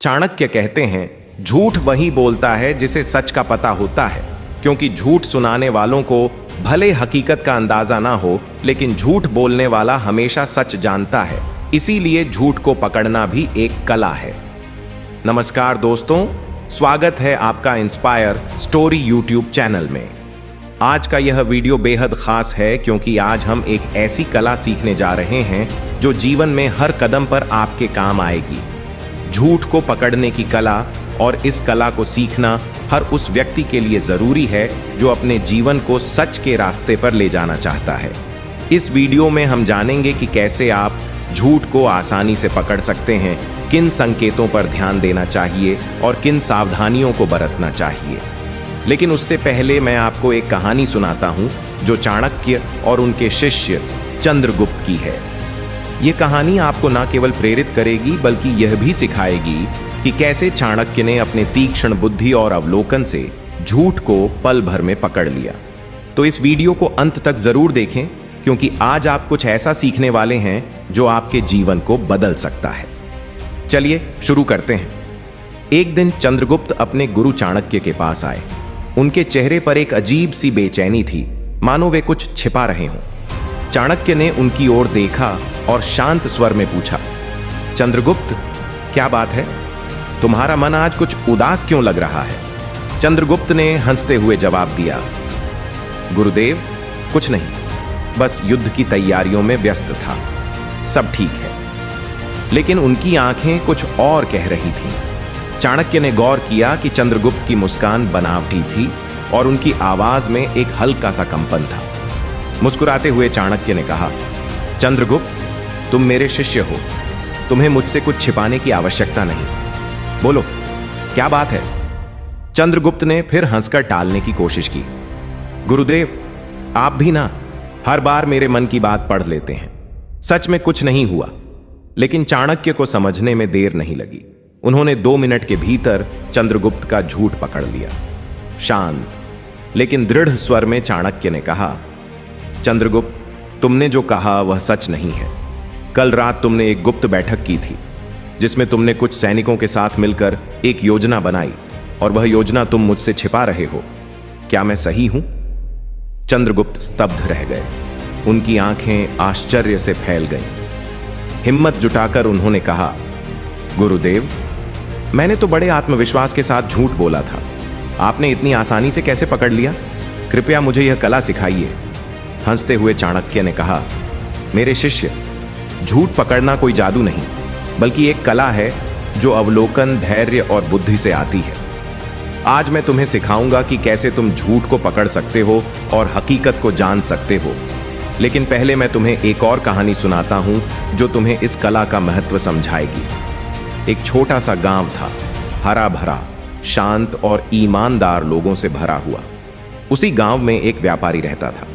चाणक्य कहते हैं, झूठ वही बोलता है जिसे सच का पता होता है, क्योंकि झूठ सुनाने वालों को भले हकीकत का अंदाजा ना हो, लेकिन झूठ बोलने वाला हमेशा सच जानता है। इसीलिए झूठ को पकड़ना भी एक कला है। नमस्कार दोस्तों, स्वागत है आपका इंस्पायर स्टोरी यूट्यूब चैनल में। आज का यह वीडियो बेहद खास है क्योंकि आज हम एक ऐसी कला सीखने जा रहे हैं जो जीवन में हर कदम पर आपके काम आएगी। झूठ को पकड़ने की कला, और इस कला को सीखना हर उस व्यक्ति के लिए जरूरी है जो अपने जीवन को सच के रास्ते पर ले जाना चाहता है। इस वीडियो में हम जानेंगे कि कैसे आप झूठ को आसानी से पकड़ सकते हैं, किन संकेतों पर ध्यान देना चाहिए और किन सावधानियों को बरतना चाहिए। लेकिन उससे पहले मैं आपको एक कहानी सुनाता हूं जो चाणक्य और उनके शिष्य चंद्रगुप्त की है। ये कहानी आपको न केवल प्रेरित करेगी बल्कि यह भी सिखाएगी कि कैसे चाणक्य ने अपने तीक्ष्ण बुद्धि और अवलोकन से झूठ को पल भर में पकड़ लिया। तो इस वीडियो को अंत तक जरूर देखें क्योंकि आज आप कुछ ऐसा सीखने वाले हैं जो आपके जीवन को बदल सकता है। चलिए शुरू करते हैं। एक दिन चंद्रगुप्त अपने गुरु चाणक्य के पास आए। उनके चेहरे पर एक अजीब सी बेचैनी थी, मानो वे कुछ छिपा रहे हों। चाणक्य ने उनकी ओर देखा और शांत स्वर में पूछा, चंद्रगुप्त, क्या बात है? तुम्हारा मन आज कुछ उदास क्यों लग रहा है? चंद्रगुप्त ने हंसते हुए जवाब दिया, गुरुदेव, कुछ नहीं, बस युद्ध की तैयारियों में व्यस्त था, सब ठीक है। लेकिन उनकी आंखें कुछ और कह रही थीं। चाणक्य ने गौर किया कि चंद्रगुप्त की मुस्कान बनावटी थी और उनकी आवाज में एक हल्का सा कंपन था। मुस्कुराते हुए चाणक्य ने कहा, चंद्रगुप्त, तुम मेरे शिष्य हो, तुम्हें मुझसे कुछ छिपाने की आवश्यकता नहीं। बोलो, क्या बात है? चंद्रगुप्त ने फिर हंसकर टालने की कोशिश की। गुरुदेव, आप भी ना हर बार मेरे मन की बात पढ़ लेते हैं। सच में कुछ नहीं हुआ। लेकिन चाणक्य को समझने में देर नहीं लगी। उन्होंने 2 मिनट के भीतर चंद्रगुप्त का झूठ पकड़ लिया। शांत लेकिन दृढ़ स्वर में चाणक्य ने कहा, चंद्रगुप्त, तुमने जो कहा वह सच नहीं है। कल रात तुमने एक गुप्त बैठक की थी जिसमें तुमने कुछ सैनिकों के साथ मिलकर एक योजना बनाई और वह योजना तुम मुझसे छिपा रहे हो। क्या मैं सही हूं? चंद्रगुप्त स्तब्ध रह गए। उनकी आंखें आश्चर्य से फैल गईं। हिम्मत जुटाकर उन्होंने कहा, गुरुदेव, मैंने तो बड़े आत्मविश्वास के साथ झूठ बोला था। आपने इतनी आसानी से कैसे पकड़ लिया? कृपया मुझे यह कला सिखाइए। हंसते हुए चाणक्य ने कहा, मेरे शिष्य, झूठ पकड़ना कोई जादू नहीं बल्कि एक कला है जो अवलोकन, धैर्य और बुद्धि से आती है। आज मैं तुम्हें सिखाऊंगा कि कैसे तुम झूठ को पकड़ सकते हो और हकीकत को जान सकते हो। लेकिन पहले मैं तुम्हें एक और कहानी सुनाता हूं जो तुम्हें इस कला का महत्व समझाएगी। एक छोटा सा गांव था, हरा भरा, शांत और ईमानदार लोगों से भरा हुआ। उसी गांव में एक व्यापारी रहता था।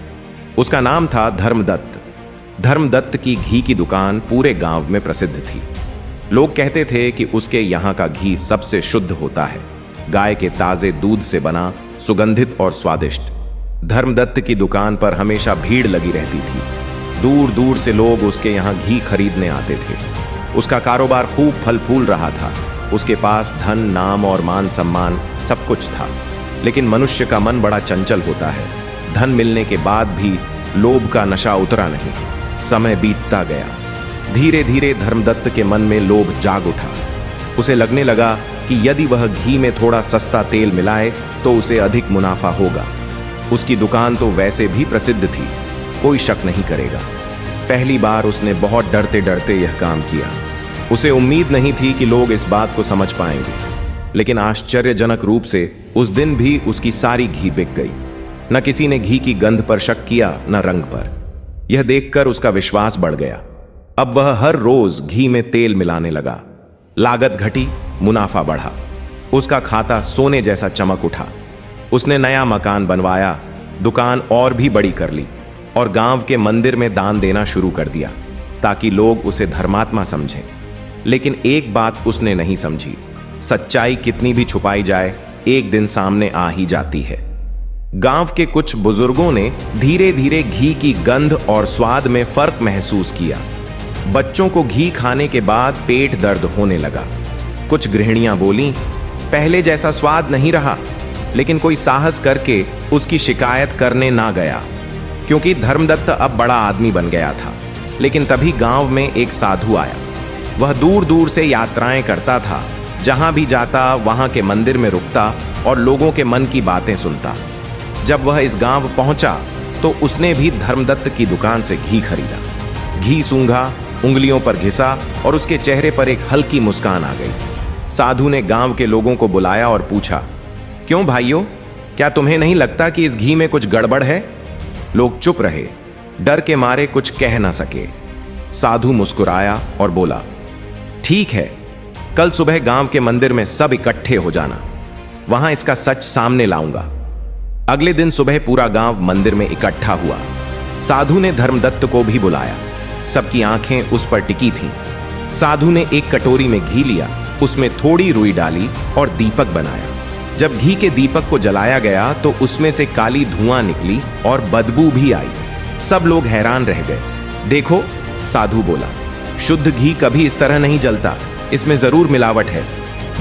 उसका नाम था धर्मदत्त। धर्मदत्त की घी की दुकान पूरे गांव में प्रसिद्ध थी। लोग कहते थे कि उसके यहाँ का घी सबसे शुद्ध होता है, गाय के ताजे दूध से बना, सुगंधित और स्वादिष्ट। धर्मदत्त की दुकान पर हमेशा भीड़ लगी रहती थी। दूर दूर से लोग उसके यहाँ घी खरीदने आते थे। उसका कारोबार खूब फल फूल रहा था। उसके पास धन, नाम और मान सम्मान सब कुछ था। लेकिन मनुष्य का मन बड़ा चंचल होता है। धन मिलने के बाद भी लोभ का नशा उतरा नहीं। समय बीतता गया। धीरे धीरे धर्मदत्त के मन में लोभ जाग उठा। उसे लगने लगा कि यदि वह घी में थोड़ा सस्ता तेल मिलाए तो उसे अधिक मुनाफा होगा। उसकी दुकान तो वैसे भी प्रसिद्ध थी, कोई शक नहीं करेगा। पहली बार उसने बहुत डरते डरते यह काम किया। उसे उम्मीद नहीं थी कि लोग इस बात को समझ पाएंगे। लेकिन आश्चर्यजनक रूप से उस दिन भी उसकी सारी घी बिक गई। न किसी ने घी की गंध पर शक किया, न रंग पर। यह देखकर उसका विश्वास बढ़ गया। अब वह हर रोज घी में तेल मिलाने लगा। लागत घटी, मुनाफा बढ़ा। उसका खाता सोने जैसा चमक उठा। उसने नया मकान बनवाया, दुकान और भी बड़ी कर ली और गांव के मंदिर में दान देना शुरू कर दिया ताकि लोग उसे धर्मात्मा समझें। लेकिन एक बात उसने नहीं समझी, सच्चाई कितनी भी छुपाई जाए, एक दिन सामने आ ही जाती है। गांव के कुछ बुजुर्गों ने धीरे धीरे घी की गंध और स्वाद में फर्क महसूस किया। बच्चों को घी खाने के बाद पेट दर्द होने लगा। कुछ गृहिणियां बोलीं, पहले जैसा स्वाद नहीं रहा। लेकिन कोई साहस करके उसकी शिकायत करने ना गया, क्योंकि धर्मदत्त अब बड़ा आदमी बन गया था। लेकिन तभी गांव में एक साधु आया। वह दूर दूर से यात्राएं करता था, जहां भी जाता वहां के मंदिर में रुकता और लोगों के मन की बातें सुनता। जब वह इस गांव पहुंचा तो उसने भी धर्मदत्त की दुकान से घी खरीदा। घी सूंघा, उंगलियों पर घिसा और उसके चेहरे पर एक हल्की मुस्कान आ गई। साधु ने गांव के लोगों को बुलाया और पूछा, क्यों भाइयों, क्या तुम्हें नहीं लगता कि इस घी में कुछ गड़बड़ है? लोग चुप रहे, डर के मारे कुछ कह ना सके। साधु मुस्कुराया और बोला, ठीक है, कल सुबह गांव के मंदिर में सब इकट्ठे हो जाना, वहां इसका सच सामने लाऊंगा। अगले दिन सुबह पूरा गांव मंदिर में इकट्ठा हुआ। साधु ने धर्मदत्त को भी बुलाया। सबकी आंखें उस पर टिकी थीं। साधु ने एक कटोरी में घी लिया, उसमें थोड़ी रुई डाली और दीपक बनाया। जब घी के दीपक को जलाया गया तो उसमें से काली धुआं निकली और बदबू भी आई। सब लोग हैरान रह गए। देखो, साधु बोला, शुद्ध घी कभी इस तरह नहीं जलता, इसमें जरूर मिलावट है।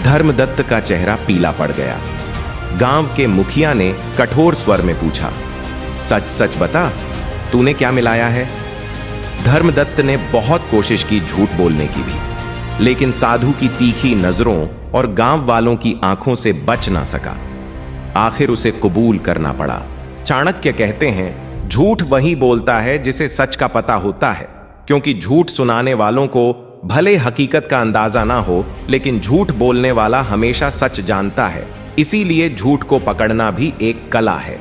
धर्मदत्त का चेहरा पीला पड़ गया। गांव के मुखिया ने कठोर स्वर में पूछा, सच सच बता, तूने क्या मिलाया है? धर्मदत्त ने बहुत कोशिश की झूठ बोलने की भी, लेकिन साधु की तीखी नजरों और गांव वालों की आंखों से बच ना सका। आखिर उसे कबूल करना पड़ा। चाणक्य कहते हैं, झूठ वही बोलता है जिसे सच का पता होता है, क्योंकि झूठ सुनाने वालों को भले हकीकत का अंदाजा ना हो, लेकिन झूठ बोलने वाला हमेशा सच जानता है। इसीलिए झूठ को पकड़ना भी एक कला है।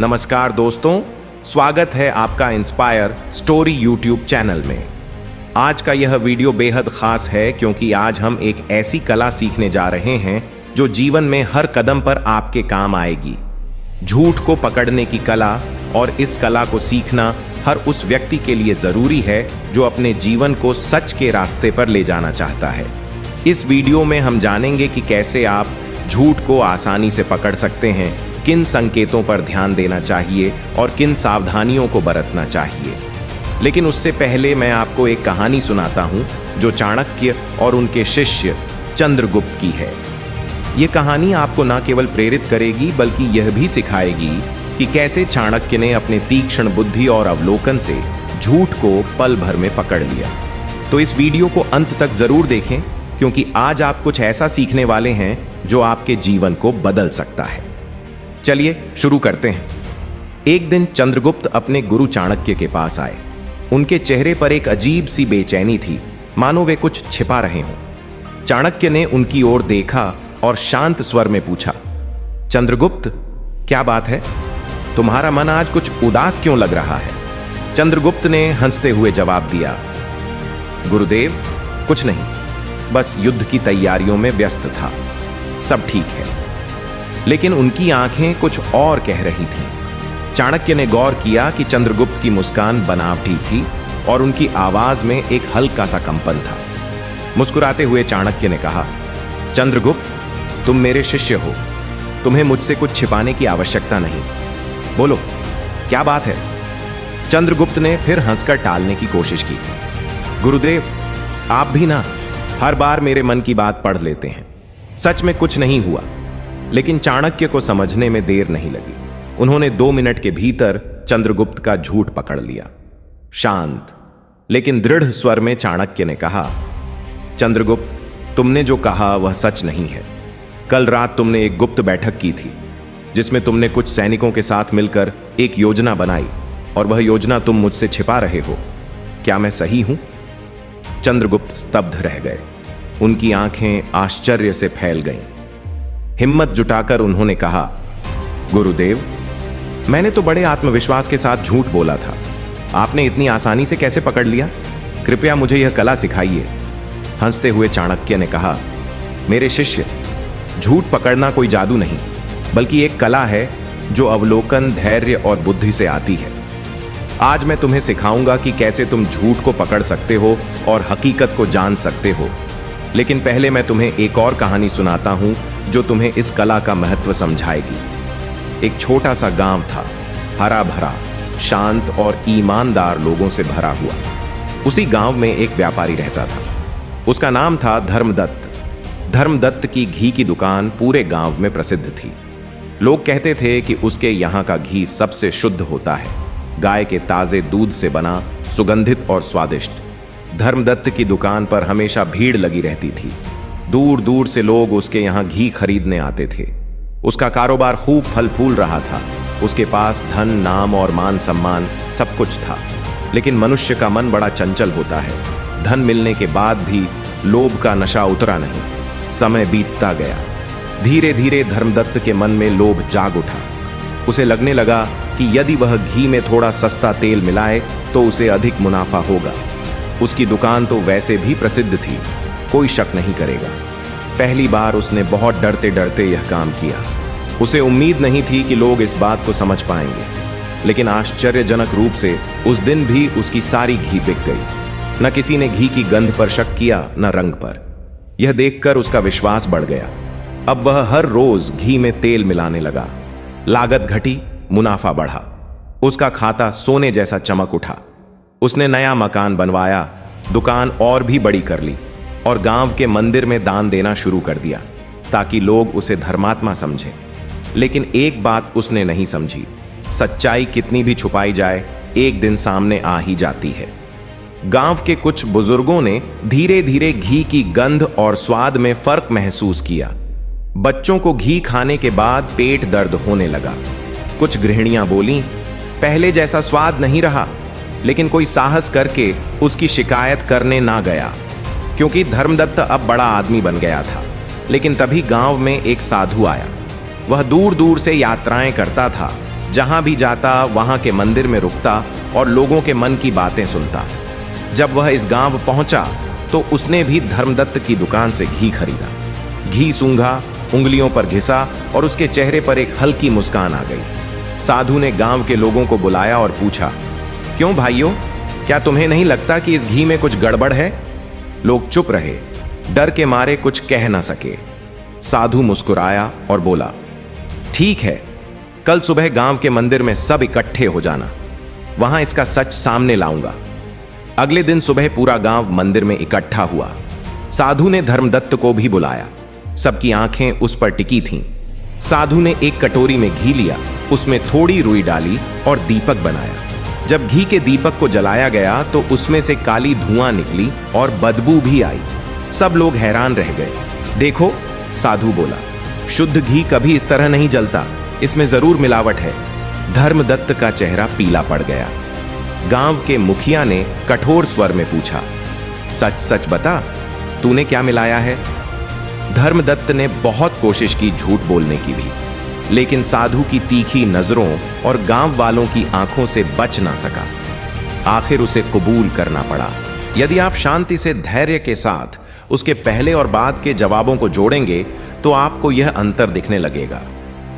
नमस्कार दोस्तों, स्वागत है आपका इंस्पायर स्टोरी यूट्यूब चैनल में। आज का यह वीडियो बेहद खास है, क्योंकि आज हम एक ऐसी कला सीखने जा रहे हैं जो जीवन में हर कदम पर आपके काम आएगी। झूठ को पकड़ने की कला, और इस कला को सीखना हर उस व्यक्ति के लिए जरूरी है जो अपने जीवन को सच के रास्ते पर ले जाना चाहता है। इस वीडियो में हम जानेंगे कि कैसे आप झूठ को आसानी से पकड़ सकते हैं, किन संकेतों पर ध्यान देना चाहिए और किन सावधानियों को बरतना चाहिए। लेकिन उससे पहले मैं आपको एक कहानी सुनाता हूं जो चाणक्य और उनके शिष्य चंद्रगुप्त की है। ये कहानी आपको न केवल प्रेरित करेगी, बल्कि यह भी सिखाएगी कि कैसे चाणक्य ने अपने तीक्ष्ण बुद्धि और अवलोकन से झूठ को पल भर में पकड़ लिया। तो इस वीडियो को अंत तक जरूर देखें, क्योंकि आज आप कुछ ऐसा सीखने वाले हैं जो आपके जीवन को बदल सकता है। चलिए शुरू करते हैं। एक दिन चंद्रगुप्त अपने गुरु चाणक्य के पास आए। उनके चेहरे पर एक अजीब सी बेचैनी थी, मानो वे कुछ छिपा रहे हों। चाणक्य ने उनकी ओर देखा और शांत स्वर में पूछा, चंद्रगुप्त, क्या बात है? तुम्हारा मन आज कुछ उदास क्यों लग रहा है? चंद्रगुप्त ने हंसते हुए जवाब दिया, गुरुदेव, कुछ नहीं, बस युद्ध की तैयारियों में व्यस्त था, सब ठीक है। लेकिन उनकी आंखें कुछ और कह रही थीं। चाणक्य ने गौर किया कि चंद्रगुप्त की मुस्कान बनावटी थी और उनकी आवाज में एक हल्का सा कंपन था। मुस्कुराते हुए चाणक्य ने कहा, चंद्रगुप्त, तुम मेरे शिष्य हो, तुम्हें मुझसे कुछ छिपाने की आवश्यकता नहीं। बोलो, क्या बात है? चंद्रगुप्त ने फिर हंसकर टालने की कोशिश की। गुरुदेव, आप भी ना हर बार मेरे मन की बात पढ़ लेते हैं। सच में कुछ नहीं हुआ। लेकिन चाणक्य को समझने में देर नहीं लगी। उन्होंने 2 मिनट के भीतर चंद्रगुप्त का झूठ पकड़ लिया। शांत लेकिन दृढ़ स्वर में चाणक्य ने कहा, चंद्रगुप्त, तुमने जो कहा वह सच नहीं है। कल रात तुमने एक गुप्त बैठक की थी, जिसमें तुमने कुछ सैनिकों के साथ मिलकर एक योजना बनाई, और वह योजना तुम मुझसे छिपा रहे हो। क्या मैं सही हूं? चंद्रगुप्त स्तब्ध रह गए। उनकी आंखें आश्चर्य से फैल गईं। हिम्मत जुटाकर उन्होंने कहा, गुरुदेव, मैंने तो बड़े आत्मविश्वास के साथ झूठ बोला था। आपने इतनी आसानी से कैसे पकड़ लिया? कृपया मुझे यह कला सिखाइए। हंसते हुए चाणक्य ने कहा, मेरे शिष्य, झूठ पकड़ना कोई जादू नहीं, बल्कि एक कला है जो अवलोकन, धैर्य और बुद्धि से आती है। आज मैं तुम्हें सिखाऊंगा कि कैसे तुम झूठ को पकड़ सकते हो और हकीकत को जान सकते हो। लेकिन पहले मैं तुम्हें एक और कहानी सुनाता हूं जो तुम्हें इस कला का महत्व समझाएगी। एक छोटा सा गांव था, हरा भरा, शांत और ईमानदार लोगों से भरा हुआ। उसी गांव में एक व्यापारी रहता था। उसका नाम था धर्मदत्त। धर्मदत्त की घी की दुकान पूरे गांव में प्रसिद्ध थी। लोग कहते थे कि उसके यहाँ का घी सबसे शुद्ध होता है, गाय के ताजे दूध से बना, सुगंधित और स्वादिष्ट। धर्मदत्त की दुकान पर हमेशा भीड़ लगी रहती थी। दूर दूर से लोग उसके यहाँ घी खरीदने आते थे। उसका कारोबार खूब फल फूल रहा था। उसके पास धन, नाम और मान सम्मान सब कुछ था। लेकिन मनुष्य का मन बड़ा चंचल होता है। धन मिलने के बाद भी लोभ का नशा उतरा नहीं। समय बीतता गया। धीरे धीरे धर्मदत्त के मन में लोभ जाग उठा। उसे लगने लगा कि यदि वह घी में थोड़ा सस्ता तेल मिलाए तो उसे अधिक मुनाफा होगा। उसकी दुकान तो वैसे भी प्रसिद्ध थी, कोई शक नहीं करेगा। पहली बार उसने बहुत डरते डरते यह काम किया। उसे उम्मीद नहीं थी कि लोग इस बात को समझ पाएंगे, लेकिन आश्चर्यजनक रूप से उस दिन भी उसकी सारी घी बिक गई। न किसी ने घी की गंध पर शक किया, न रंग पर। यह देखकर उसका विश्वास बढ़ गया। अब वह हर रोज घी में तेल मिलाने लगा। लागत घटी, मुनाफा बढ़ा। उसका खाता सोने जैसा चमक उठा। उसने नया मकान बनवाया, दुकान और भी बड़ी कर ली और गांव के मंदिर में दान देना शुरू कर दिया ताकि लोग उसे धर्मात्मा समझें। लेकिन एक बात उसने नहीं समझी, सच्चाई कितनी भी छुपाई जाए, एक दिन सामने आ ही जाती है। गांव के कुछ बुजुर्गों ने धीरे धीरे घी की गंध और स्वाद में फर्क महसूस किया। बच्चों को घी खाने के बाद पेट दर्द होने लगा। कुछ गृहिणियां बोलीं, पहले जैसा स्वाद नहीं रहा। लेकिन कोई साहस करके उसकी शिकायत करने ना गया, क्योंकि धर्मदत्त अब बड़ा आदमी बन गया था। लेकिन तभी गांव में एक साधु आया। वह दूर दूर से यात्राएं करता था। जहां भी जाता वहां के मंदिर में रुकता और लोगों के मन की बातें सुनता। जब वह इस गांव पहुंचा तो उसने भी धर्मदत्त की दुकान से घी खरीदा। घी सूंघा, उंगलियों पर घिसा और उसके चेहरे पर एक हल्की मुस्कान आ गई। साधु ने गांव के लोगों को बुलाया और पूछा, क्यों भाइयों, क्या तुम्हें नहीं लगता कि इस घी में कुछ गड़बड़ है? लोग चुप रहे, डर के मारे कुछ कह ना सके। साधु मुस्कुराया और बोला, ठीक है, कल सुबह गांव के मंदिर में सब इकट्ठे हो जाना, वहां इसका सच सामने लाऊंगा। अगले दिन सुबह पूरा गांव मंदिर में इकट्ठा हुआ। साधु ने धर्मदत्त को भी बुलाया। सबकी आंखें उस पर टिकी थीं। साधु ने एक कटोरी में घी लिया, उसमें थोड़ी रुई डाली और दीपक बनाया। जब घी के दीपक को जलाया गया तो उसमें से काली धुआं निकली और बदबू भी आई। सब लोग हैरान रह गए। देखो, साधु बोला, शुद्ध घी कभी इस तरह नहीं जलता, इसमें जरूर मिलावट है। धर्मदत्त का चेहरा पीला पड़ गया। गांव के मुखिया ने कठोर स्वर में पूछा, सच सच बता, तूने क्या मिलाया है? धर्मदत्त ने बहुत कोशिश की झूठ बोलने की भी, लेकिन साधु की तीखी नजरों और गांव वालों की आंखों से बच ना सका। आखिर उसे कबूल करना पड़ा। यदि आप शांति से धैर्य के साथ उसके पहले और बाद के जवाबों को जोड़ेंगे तो आपको यह अंतर दिखने लगेगा,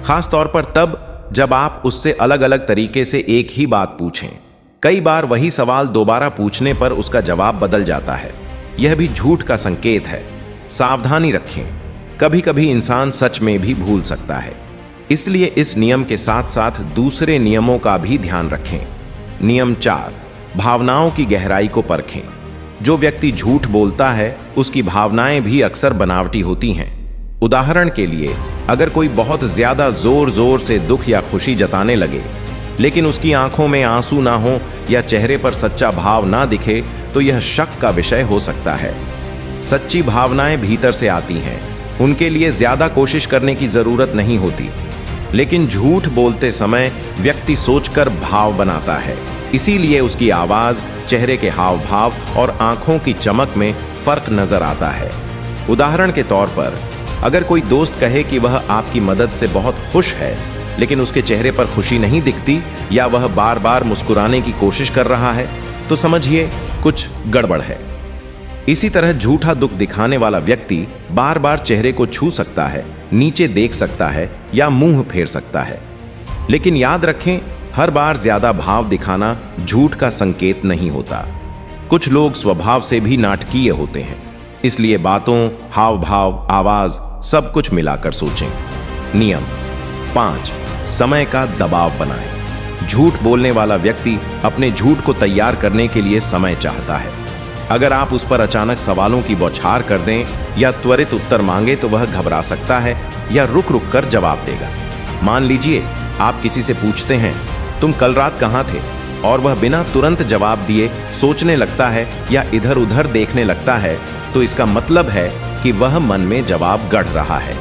खास तौर पर तब जब आप उससे अलग अलग तरीके से एक ही बात पूछें। कई बार वही सवाल दोबारा पूछने पर उसका जवाब बदल जाता है। यह भी झूठ का संकेत है। सावधानी रखें, कभी कभी इंसान सच में भी भूल सकता है। इसलिए इस नियम के साथ साथ दूसरे नियमों का भी ध्यान रखें। नियम 4, भावनाओं की गहराई को परखें। जो व्यक्ति झूठ बोलता है उसकी भावनाएं भी अक्सर बनावटी होती हैं। उदाहरण के लिए, अगर कोई बहुत ज्यादा जोर जोर से दुख या खुशी जताने लगे लेकिन उसकी आंखों में आंसू ना हो या चेहरे पर सच्चा भाव ना दिखे तो यह शक का विषय हो सकता है। सच्ची भावनाएं भीतर से आती हैं, उनके लिए ज्यादा कोशिश करने की जरूरत नहीं होती। लेकिन झूठ बोलते समय व्यक्ति सोचकर भाव बनाता है, इसीलिए उसकी आवाज, चेहरे के हाव भाव और आंखों की चमक में फर्क नजर आता है। उदाहरण के तौर पर, अगर कोई दोस्त कहे कि वह आपकी मदद से बहुत खुश है लेकिन उसके चेहरे पर खुशी नहीं दिखती या वह बार बार मुस्कुराने की कोशिश कर रहा है, तो समझिए कुछ गड़बड़ है। इसी तरह झूठा दुख दिखाने वाला व्यक्ति बार बार चेहरे को छू सकता है, नीचे देख सकता है या मुंह फेर सकता है। लेकिन याद रखें, हर बार ज्यादा भाव दिखाना झूठ का संकेत नहीं होता। कुछ लोग स्वभाव से भी नाटकीय होते हैं, इसलिए बातों, हाव भाव, आवाज सब कुछ मिलाकर सोचें। नियम 5, समय का दबाव बनाएं। झूठ बोलने वाला व्यक्ति अपने झूठ को तैयार करने के लिए समय चाहता है। अगर आप उस पर अचानक सवालों की बौछार कर दें या त्वरित उत्तर मांगे तो वह घबरा सकता है या रुक रुक कर जवाब देगा। मान लीजिए आप किसी से पूछते हैं, तुम कल रात कहाँ थे, और वह बिना तुरंत जवाब दिए सोचने लगता है या इधर उधर देखने लगता है, तो इसका मतलब है कि वह मन में जवाब गढ़ रहा है।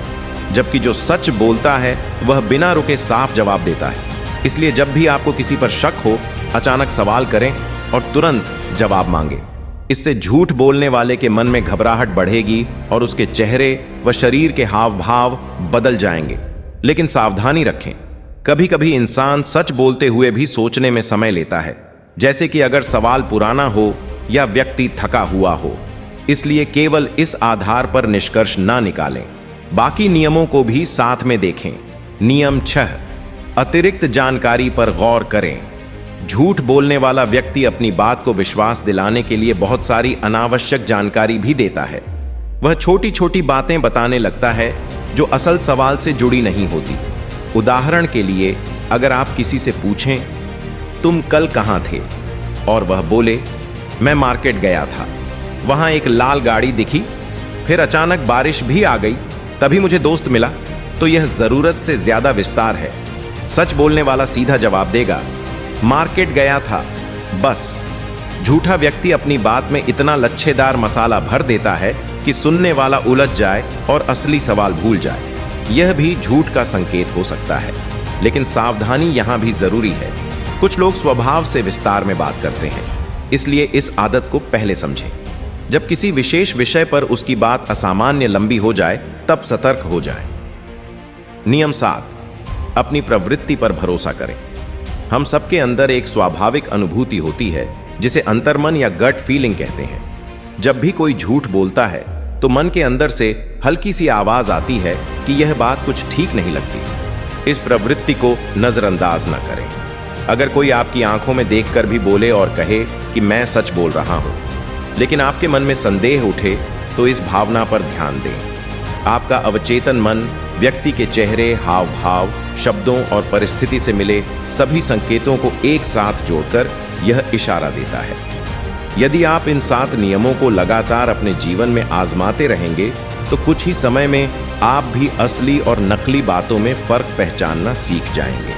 जबकि जो सच बोलता है वह बिना रुके साफ जवाब देता है। इसलिए जब भी आपको किसी पर शक हो, अचानक सवाल करें और तुरंत जवाब मांगे। इससे झूठ बोलने वाले के मन में घबराहट बढ़ेगी और उसके चेहरे व शरीर के हाव भाव बदल जाएंगे। लेकिन सावधानी रखें, कभी कभी इंसान सच बोलते हुए भी सोचने में समय लेता है, जैसे कि अगर सवाल पुराना हो या व्यक्ति थका हुआ हो। इसलिए केवल इस आधार पर निष्कर्ष ना निकालें, बाकी नियमों को भी साथ में देखें। नियम 6, अतिरिक्त जानकारी पर गौर करें। झूठ बोलने वाला व्यक्ति अपनी बात को विश्वास दिलाने के लिए बहुत सारी अनावश्यक जानकारी भी देता है। वह छोटी छोटी बातें बताने लगता है जो असल सवाल से जुड़ी नहीं होती। उदाहरण के लिए, अगर आप किसी से पूछें, तुम कल कहाँ थे, और वह बोले, मैं मार्केट गया था, वहां एक लाल गाड़ी दिखी, फिर अचानक बारिश भी आ गई, तभी मुझे दोस्त मिला, तो यह जरूरत से ज्यादा विस्तार है। सच बोलने वाला सीधा जवाब देगा, मार्केट गया था, बस। झूठा व्यक्ति अपनी बात में इतना लच्छेदार मसाला भर देता है कि सुनने वाला उलझ जाए और असली सवाल भूल जाए। यह भी झूठ का संकेत हो सकता है, लेकिन सावधानी यहां भी जरूरी है। कुछ लोग स्वभाव से विस्तार में बात करते हैं, इसलिए इस आदत को पहले समझें। जब किसी विशेष विषय पर उसकी बात असामान्य लंबी हो जाए, तब सतर्क हो जाएं। नियम 7, अपनी प्रवृत्ति पर भरोसा करें। हम सबके अंदर एक स्वाभाविक अनुभूति होती है जिसे अंतर्मन या गट फीलिंग कहते हैं। जब भी कोई झूठ बोलता है तो मन के अंदर से हल्की सी आवाज आती है कि यह बात कुछ ठीक नहीं लगती। इस प्रवृत्ति को नजरअंदाज न करें। अगर कोई आपकी आंखों में देखकर भी बोले और कहे कि मैं सच बोल रहा हूं, लेकिन आपके मन में संदेह उठे, तो इस भावना पर ध्यान दें। आपका अवचेतन मन व्यक्ति के चेहरे, हाव भाव, शब्दों और परिस्थिति से मिले सभी संकेतों को एक साथ जोड़कर यह इशारा देता है। यदि आप इन 7 नियमों को लगातार अपने जीवन में आजमाते रहेंगे, तो कुछ ही समय में आप भी असली और नकली बातों में फर्क पहचानना सीख जाएंगे।